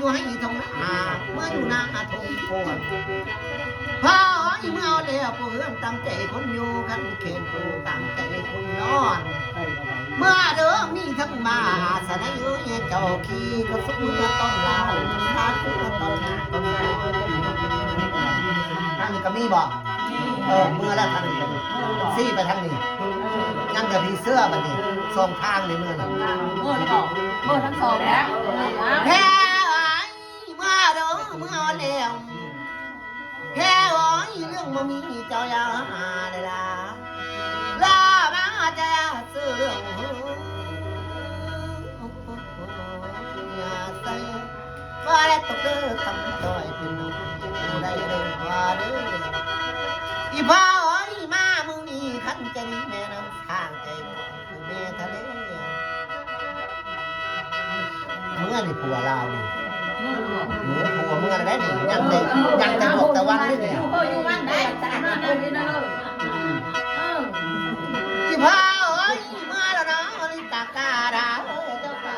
อยู่ให้ทงนาเมื่ออยู่นาทงโพนพ่อเมื่อเลี้ยวผู้เอื้อมตามใจคนอยู่กันเข็นผู้ตามใจคนนอนเมื่อเด้อมีทั้งมาสนอยู่เจ้าขี้ก็สุกเมื่อต้นลาวทานเมื่อต้นนาต้นนาทางนี้ก็มีบอกเมื่อแล้วทางนี้ซี่ไปทางนี้ยังจะพีเสื้อบัดนี้สองทางในเมื่อน่ะเมื่อก่อนเมื่อทั้งสองแล้วแพ้เมื่อเด้อเมื่อแล้วแพ้เรื่องบ่มีเจ้าอย่าหาเลยล่ะลามาจะซื้อเรื่องอย่าใส่ว่าได้ตกเด้อคำต้อยเป็นได้เด้อว่าเด้ออีพ่อมามึงนี่ขันใจดีแม่น้ำทางใจคือแม่ทะเลเมื่อนี่ผัวลาวนี่ผัวเมื่อได้นี่ยังแต่บอกแต่วันนี่เนี่ยอยู่วันได้แต่นอนนั่นนี่นะเลยอีพ่อเมื่อแล้วเนาะลิตากาดาเจ้าป่า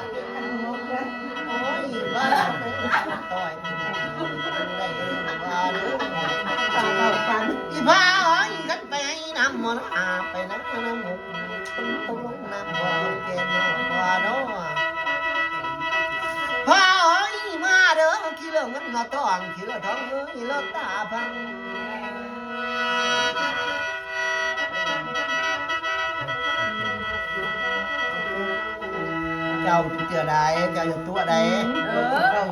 โอ้ยว่าต่อยได้ว่าเด้ออีพ่อกันไปน้ำมันอาไปน้ำมุกต้องลงน้ำบ่อเกณฑ์บ่อเนาะพ่อมาเด้อขี้เรื่องมันมาต้องขี้เรื่องท้องเรื่องตาพังเจ้าเจอได้เจ้าอยู่ตัวใด